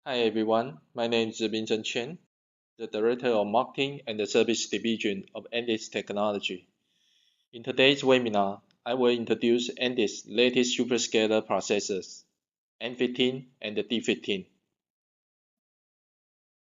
Hi everyone, my name is Vincent Chen, the Director of Marketing and the Service Division of AndeSight Technology. In today's webinar, I will introduce AndeSight's latest Superscalar processors, N15 and the D15.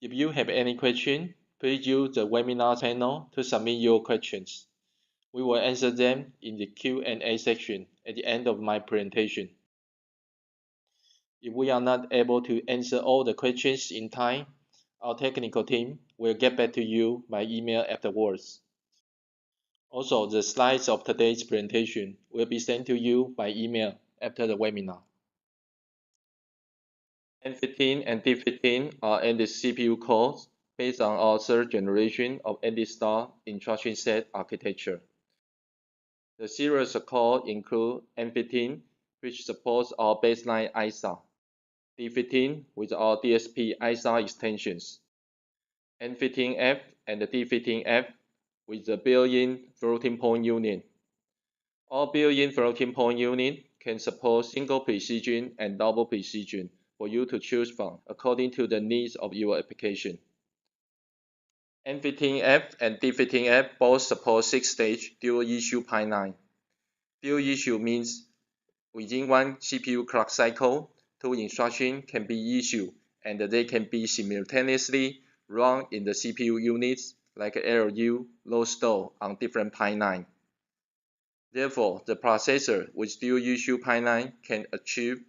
If you have any question, please use the webinar panel to submit your questions. We will answer them in the Q&A section at the end of my presentation. If we are not able to answer all the questions in time, our technical team will get back to you by email afterwards. Also, the slides of today's presentation will be sent to you by email after the webinar. N15 and D15 are AndeSight CPU cores based on our third generation of AndeStar instruction set architecture. The series of cores include N15, which supports our baseline ISA, D15 with our DSP ISA extensions, N15F and the D15F with the built-in floating point unit. All built-in floating point unit can support single precision and double precision for you to choose from according to the needs of your application. N15F and D15F both support 6-stage dual-issue pipeline. Dual issue means within one CPU clock cycle, 2 instructions can be issued and they can be simultaneously run in the CPU units like LU, load store on different pipeline. Therefore, the processor with dual-issue pipeline can achieve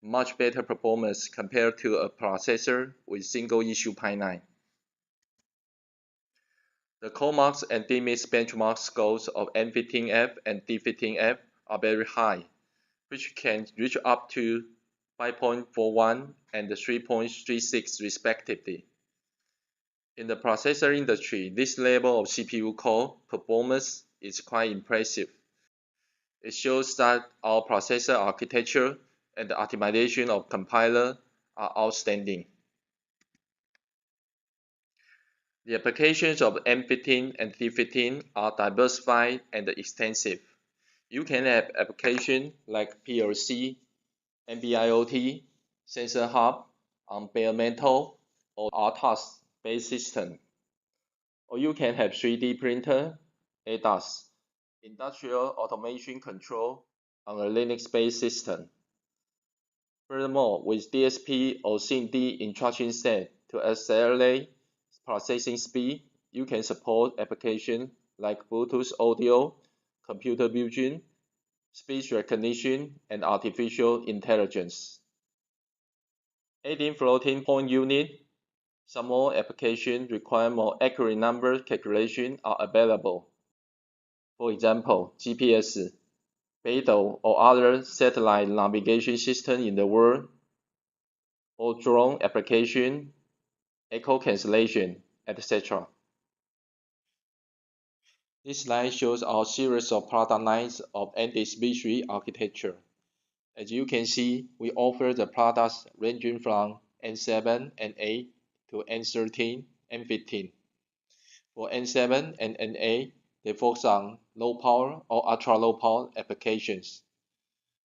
much better performance compared to a processor with single-issue pipeline. The CoreMax and DMIX benchmark scores of N15F and D15F are very high, which can reach up to 5.41 and 3.36 respectively. In the processor industry, this level of CPU core performance is quite impressive. It shows that our processor architecture and the optimization of compiler are outstanding. The applications of N15 and D15 are diversified and extensive. You can have applications like PLC, NB-IoT, sensor hub on bare metal or RTOS-based system. Or you can have 3D printer, ADAS, industrial automation control on a Linux-based system. Furthermore, with DSP or SIMD instruction set to accelerate processing speed, you can support applications like Bluetooth audio, computer vision, speech recognition, and artificial intelligence. Adding floating point unit, some more applications require more accurate number calculation are available. For example, GPS, Beidou, or other satellite navigation system in the world, or drone application, echo cancellation, etc. This slide shows our series of product lines of AndeSight V3 architecture. As you can see, we offer the products ranging from N7 and N8 to N13 and N15. For N7 and N8, they focus on low power or ultra low power applications.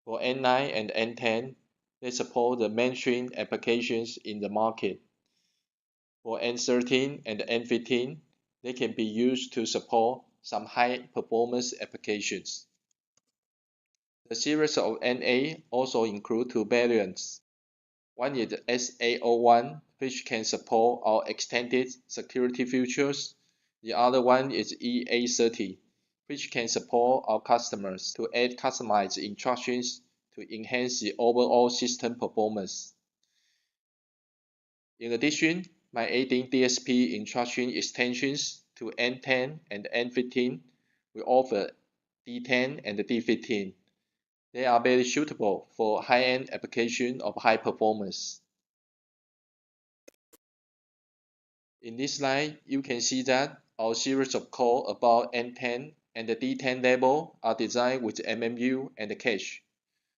For N9 and N10, they support the mainstream applications in the market. For N13 and N15, they can be used to support some high performance applications. The series of N8 also include 2 variants. One is SA01, which can support our extended security features. The other one is EA30, which can support our customers to add customized instructions to enhance the overall system performance. In addition, by adding DSP instruction extensions to N10 and N15, we offer D10 and D15. They are very suitable for high-end application of high performance. In this slide, you can see that our series of cores about N10 and the D10 level are designed with MMU and cache,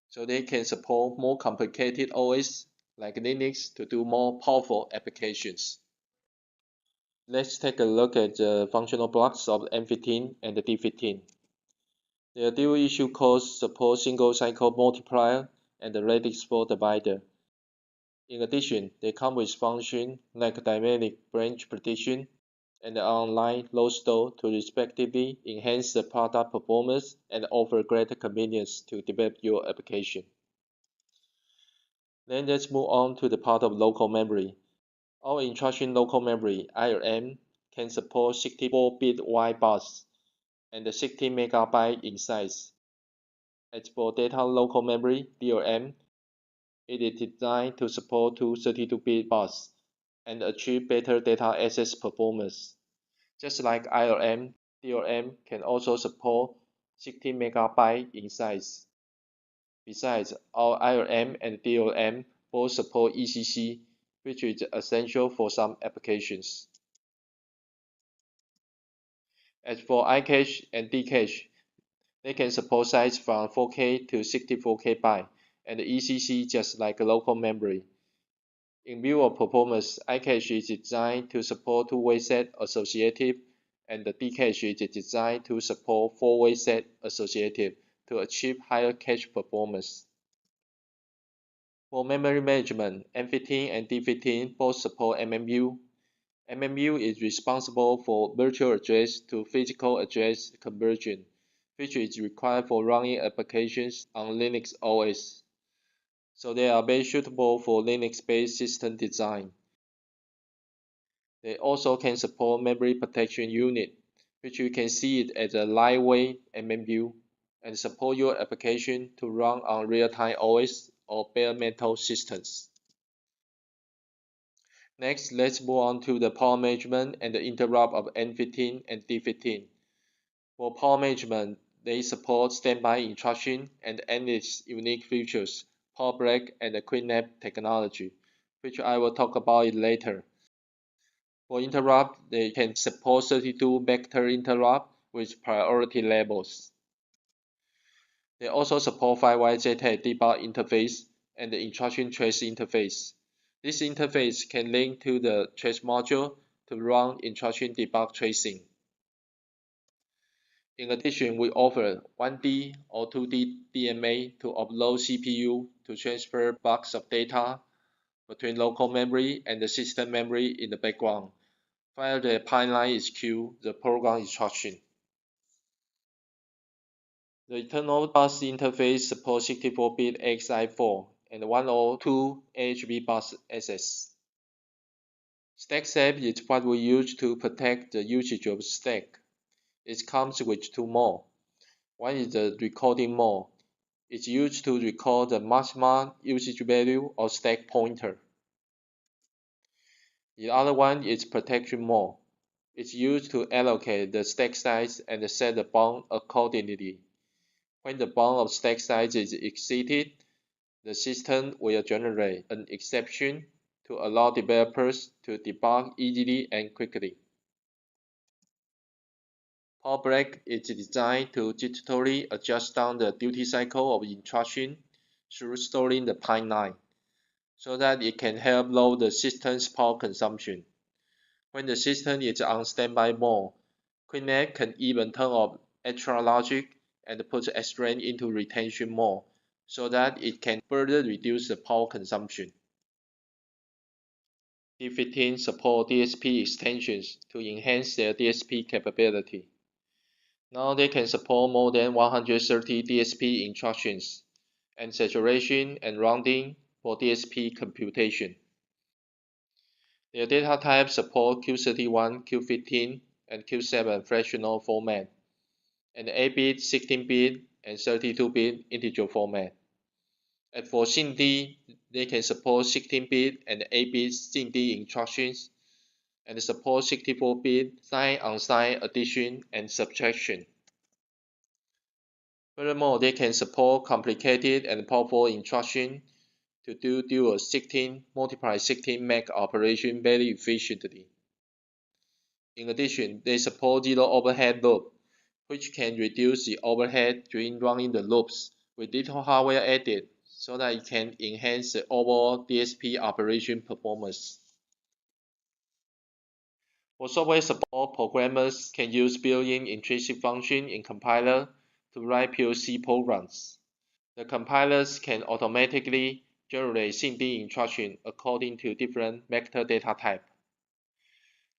so they can support more complicated OS like Linux to do more powerful applications. Let's take a look at the functional blocks of N15 and the D15. Their dual-issue cores support single-cycle multiplier and the radix 4 divider. In addition, they come with functions like dynamic branch prediction and online load store to respectively enhance the product performance and offer greater convenience to develop your application. Then let's move on to the part of local memory. Our instruction local memory (IRM) can support 64-bit wide bus and 16 MB in size. As for data local memory (DLM), it is designed to support two 32-bit bus and achieve better data access performance. Just like IRM, DLM can also support 16 MB in size. Besides, our IRM and DLM both support ECC, which is essential for some applications. As for iCache and Dcache, they can support size from 4K to 64K byte and ECC just like local memory. In view of performance, iCache is designed to support two-way set associative and the Dcache is designed to support four-way set associative to achieve higher cache performance. For memory management, N15 and D15 both support MMU. MMU is responsible for virtual address to physical address conversion, which is required for running applications on Linux OS. So they are very suitable for Linux-based system design. They also can support memory protection unit, which you can see it as a lightweight MMU, and support your application to run on real-time OS or bare metal systems. Next, let's move on to the power management and the interrupt of N15 and D15. For power management, they support standby instruction and its unique features, power break and the quick nap technology, which I will talk about it later. For interrupt, they can support 32-vector interrupt with priority labels. They also support 5YZTAG debug interface and the instruction trace interface. This interface can link to the trace module to run instruction debug tracing. In addition, we offer 1D or 2D DMA to upload CPU to transfer blocks of data between local memory and the system memory in the background, while the pipeline is queued the program instruction. The internal bus interface supports 64-bit XI4 and 102 AHB bus access. Stack safe is what we use to protect the usage of stack. It comes with two modes. One is the recording mode. It's used to record the maximum usage value of stack pointer. The other one is protection mode. It's used to allocate the stack size and set the bound accordingly. When the bound of stack size is exceeded, the system will generate an exception to allow developers to debug easily and quickly. Power break is designed to digitally adjust down the duty cycle of instruction through storing the pipeline, so that it can help lower the system's power consumption. When the system is on standby mode, QuickNet can even turn off extra logic and put SRAM into retention mode, so that it can further reduce the power consumption. D15 support DSP extensions to enhance their DSP capability. Now they can support more than 130 DSP instructions and saturation and rounding for DSP computation. Their data types support Q31, Q15, and Q7 fractional format, and 8-bit, 16-bit, and 32-bit integer format. As for SIMD, they can support 16-bit and 8-bit SIMD instructions, and support 64-bit sign-on-sign addition and subtraction. Furthermore, they can support complicated and powerful instructions to do dual 16 multiply 16 MAC operation very efficiently. In addition, they support zero overhead loop, which can reduce the overhead during running the loops with little hardware added, so that it can enhance the overall DSP operation performance. For software support, programmers can use built-in intrinsic function in compiler to write POC programs. The compilers can automatically generate SIMD instruction according to different vector data type.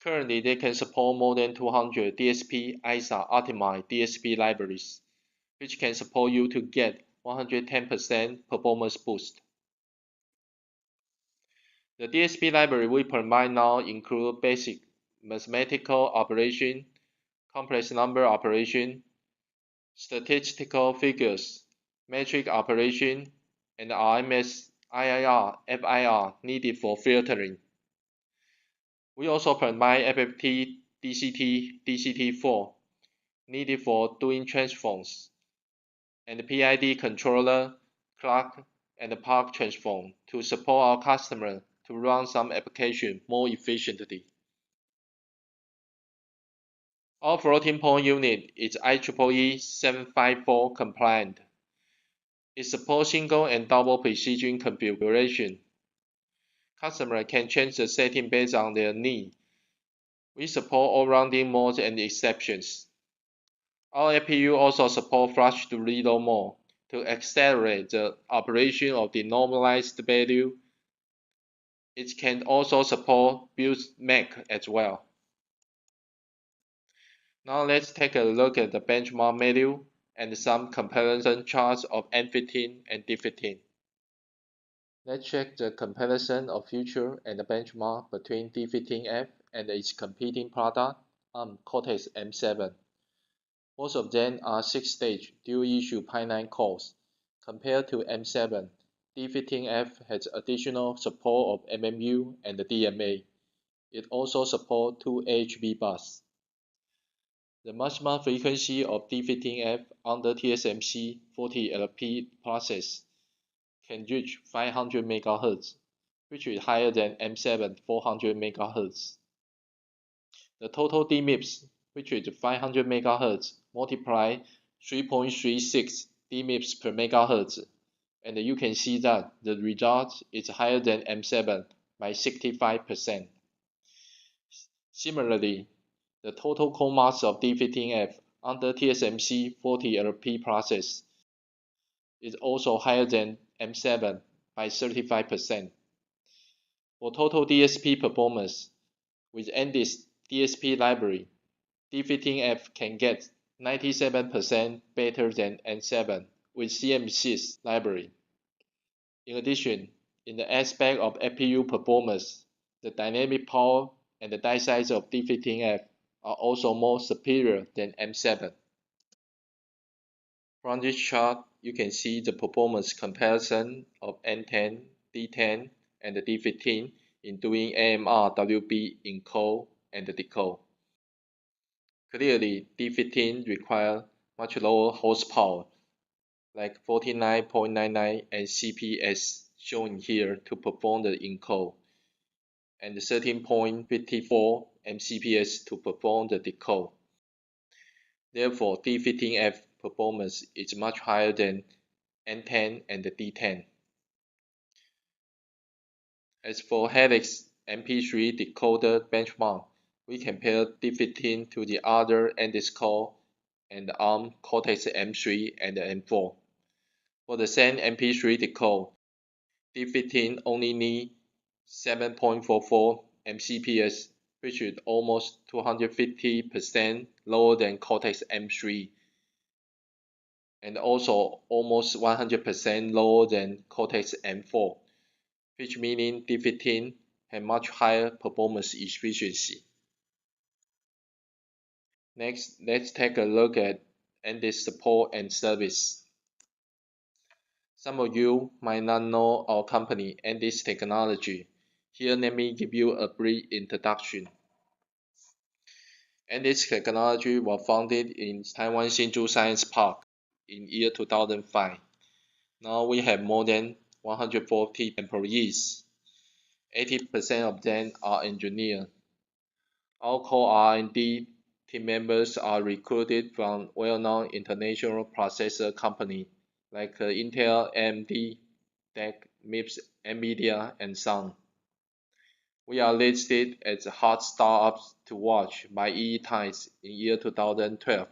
Currently, they can support more than 200 DSP ISA optimized DSP libraries, which can support you to get 110% performance boost. The DSP library we provide now include basic mathematical operation, complex number operation, statistical figures, metric operation, and RMS, IIR, FIR needed for filtering. We also provide FFT, DCT, DCT4 needed for doing transforms, and PID controller, clock, and park transform to support our customer to run some application more efficiently. Our floating point unit is IEEE 754 compliant. It supports single and double precision configuration. Customers can change the setting based on their need. We support all rounding modes and exceptions. Our APU also supports flush to reload mode to accelerate the operation of the normalized value. It can also support build MAC as well. Now let's take a look at the benchmark value and some comparison charts of N15 and D15. Let's check the comparison of future and the benchmark between D15F and its competing product, Cortex M7. Both of them are 6-stage dual-issue Pi9 cores. Compared to M7, D15F has additional support of MMU and the DMA. It also supports 2 AHB bus. The maximum frequency of D15F under TSMC 40LP process can reach 500 MHz, which is higher than M7 400 MHz. The total DMIPS, which is 500 MHz, multiplied 3.36 DMIPS per MHz, and you can see that the result is higher than M7 by 65%. Similarly, the total core mass of D15F under TSMC 40LP process is also higher than M7 by 35%. For total DSP performance, with AndeSight DSP Library, D15F can get 97% better than N7 with CM6 library. In addition, in the aspect of APU performance, the dynamic power and the die size of D15F are also more superior than M7. From this chart, you can see the performance comparison of N10, D10, and the D15 in doing AMR-WB encode and decode. Clearly, D15 requires much lower horsepower, like 49.99 CPS shown here to perform the encode, and 13.54 MCPS to perform the decode. Therefore, D15F performance is much higher than N10 and the D10. As for Helix MP3 decoder benchmark, we compare D15 to the other AndeSight and ARM Cortex M3 and M4. For the same MP3 decode, D15 only needs 7.44 MCPS, which is almost 250% lower than Cortex M3, and also almost 100% lower than Cortex M4, which meaning D15 has much higher performance efficiency. Next, let's take a look at AndeSight support and service. Some of you might not know our company, AndeSight Technology. Here, let me give you a brief introduction. AndeSight Technology was founded in Taiwan Hsinchu Science Park in year 2005. Now we have more than 140 employees. 80% of them are engineers. Our core R&D team members are recruited from well-known international processor companies like Intel, AMD, DEC, MIPS, NVIDIA, and some. We are listed as hot startups to watch by EE Times in year 2012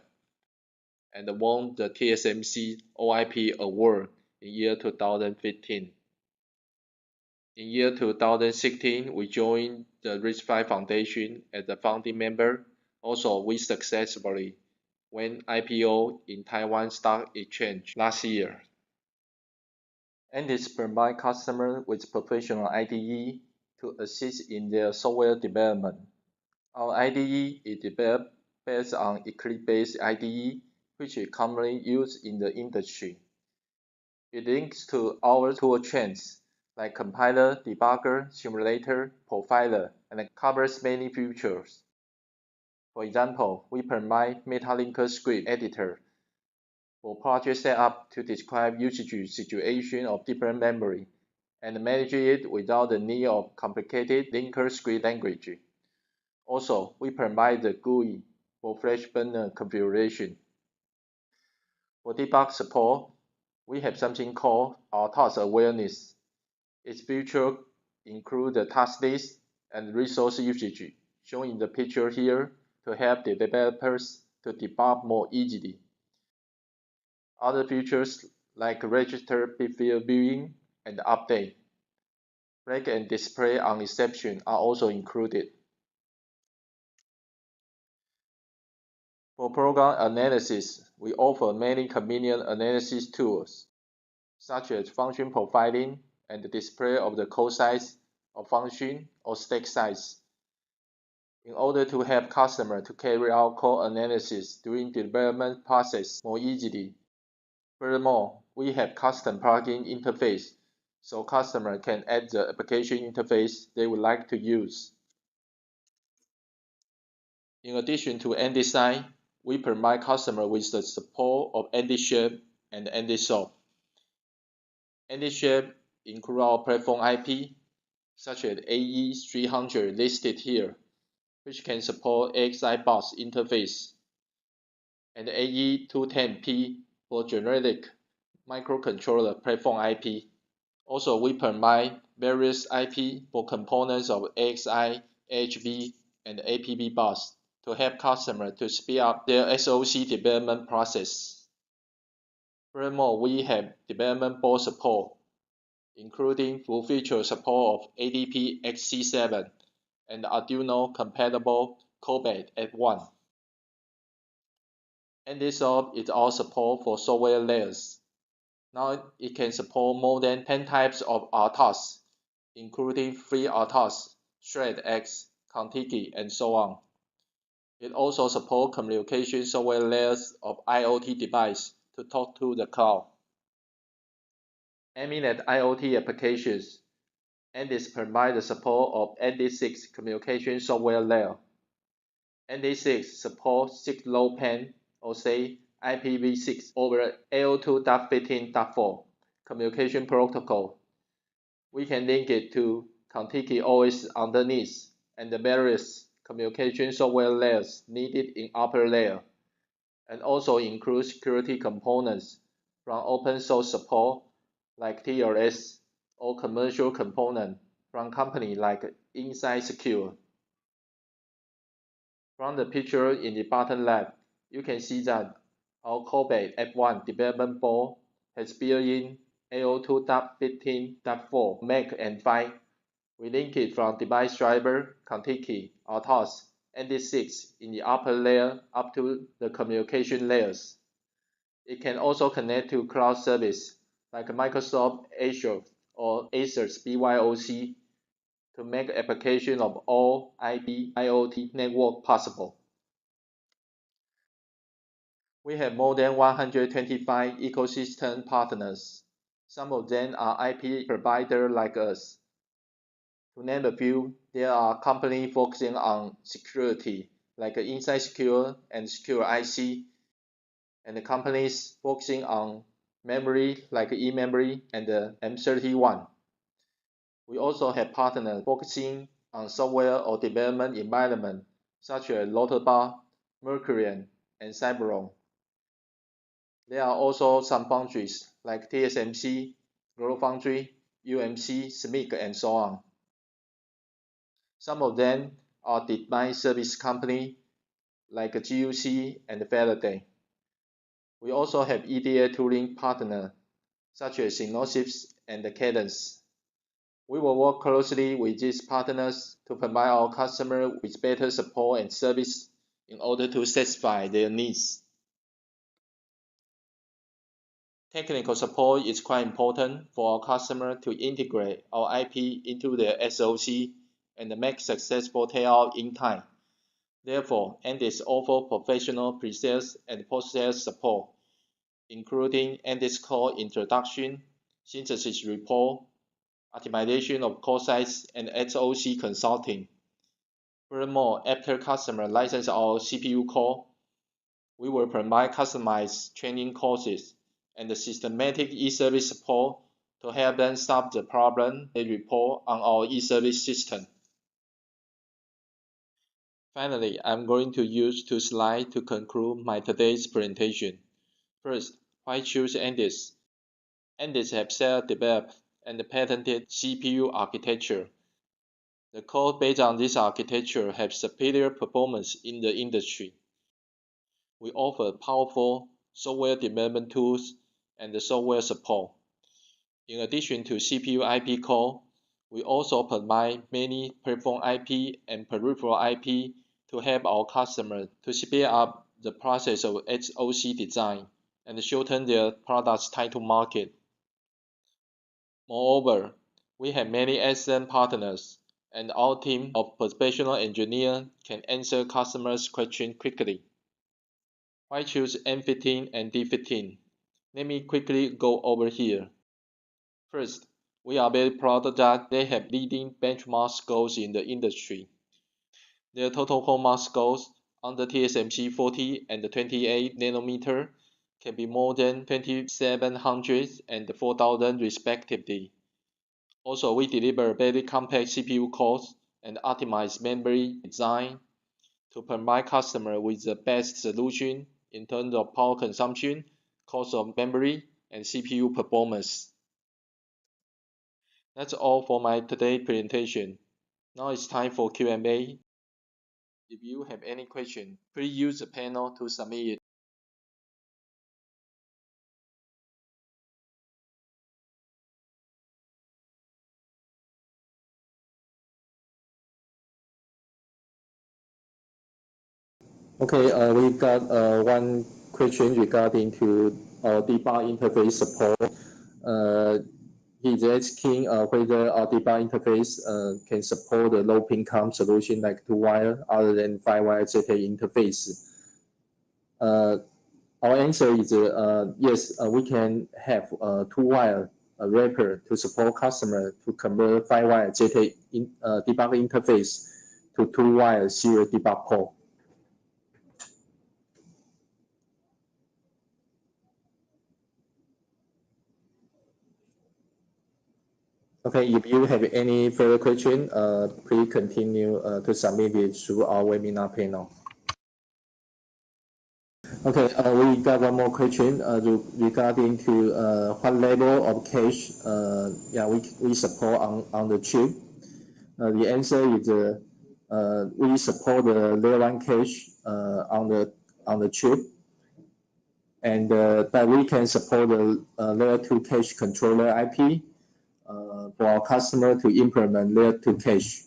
and won the TSMC OIP award in year 2015. In year 2016, we joined the RISC-V Foundation as a founding member. Also, we successfully went IPO in Taiwan Stock Exchange last year. Andes provides customers with professional IDE to assist in their software development. Our IDE is developed based on Eclipse-based IDE, which is commonly used in the industry. It links to our tool chains like compiler, debugger, simulator, profiler, and covers many features. For example, we provide MetaLinker script editor for project setup to describe usage situation of different memory and manage it without the need of complicated linker script language. Also, we provide the GUI for flash burner configuration. For debug support, we have something called our task awareness. Its features include the task list and resource usage, shown in the picture here, to help the developers to debug more easily. Other features like register before viewing and update, flag and display on exception are also included. For program analysis, we offer many convenient analysis tools, such as function profiling and the display of the code size of function or stack size, in order to help customers to carry out code analysis during the development process more easily. Furthermore, we have custom plugin interface, so customers can add the application interface they would like to use. In addition to AndeSight, we provide customers with the support of AndeShape and AndeSoft. AndeShape includes our platform IP, such as AE300 listed here, which can support AXI bus interface, and AE210P for generic microcontroller platform IP. Also, we provide various IP for components of AXI, AHV, and APB bus to help customers to speed up their SoC development process. Furthermore, we have development board support, including full-feature support of ADP XC7 and Arduino-compatible codec F1. AndeSoft is our support for software layers. Now it can support more than 10 types of RTOS, including free RTOS, ThreadX, Contiki, and so on. It also supports communication software layers of IoT devices to talk to the cloud. Aiming at IoT applications, Andes provides the support of AndeSight communication software layer. AndeSight supports 6LoWPAN, or say IPv6 over AO2.15.4 communication protocol. We can link it to Contiki OS underneath and the various communication software layers needed in upper layer, and also includes security components from open source support like TLS or commercial component from companies like Inside Secure. From the picture in the bottom left, you can see that our codec F1 development board has built-in AO2.15.4 Mac N15. We link it from device driver, Contiki, RTOS, AndeSight in the upper layer up to the communication layers. It can also connect to cloud service like Microsoft Azure or Acer's BYOC to make application of all IP IoT network possible. We have more than 125 ecosystem partners. Some of them are IP providers like us. To name a few, there are companies focusing on security like Inside Secure and Secure IC, and companies focusing on memory like eMemory and M31. We also have partners focusing on software or development environment such as Lauterbach, Mercurian, and Cyberon. There are also some foundries like TSMC, GlobalFoundries, UMC, SMIC, and so on. Some of them are design service companies like GUC and Faraday. We also have EDA tooling partners such as Synopsys and Cadence. We will work closely with these partners to provide our customers with better support and service in order to satisfy their needs. Technical support is quite important for our customer to integrate our IP into their SoC and make successful takeout in time. Therefore, Andes offers professional pre-sales and post-sales support, including Andes call introduction, synthesis report, optimization of call size, and SoC consulting. Furthermore, after customer license our CPU core, we will provide customized training courses and systematic e-service support to help them solve the problem they report on our e-service system. Finally, I'm going to use 2 slides to conclude my today's presentation. First, why choose Andes? Andes have self-developed and patented CPU architecture. The code based on this architecture have superior performance in the industry. We offer powerful software development tools and software support. In addition to CPU IP core, we also provide many platform IP and peripheral IP to help our customers to speed up the process of SoC design and shorten their products time to market. Moreover, we have many excellent partners, and our team of professional engineers can answer customers' questions quickly. Why choose N15 and D15? Let me quickly go over here. First, we are very proud that they have leading benchmark scores in the industry. Their total hallmark scores under TSMC 40 and 28 nanometer can be more than 2700 and 4000 respectively. Also, we deliver very complex CPU cores and optimized memory design to provide customers with the best solution in terms of power consumption, cost of memory, and CPU performance. That's all for my today's presentation. Now it's time for Q&A. If you have any question, please use the panel to submit it. Okay, we got one question regarding to our debug interface support. He's asking whether our debug interface can support the low pin count solution like 2-wire other than 5-wire ZA interface. Our answer is yes, we can have 2-wire wrapper to support customer to convert 5-wire ZA debug interface to 2-wire serial debug port. Okay, if you have any further question, please continue to submit it through our webinar panel. Okay, we got one more question regarding to what level of cache we support on the chip. The answer is we support the layer 1 cache on the chip, and but we can support the layer 2 cache controller IP for our customer to implement layer 2 cache.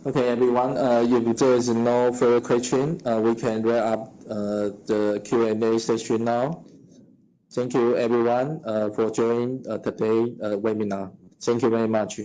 Okay, everyone, if there is no further question, we can wrap up the Q&A session now. Thank you, everyone, for joining today's webinar. Thank you very much.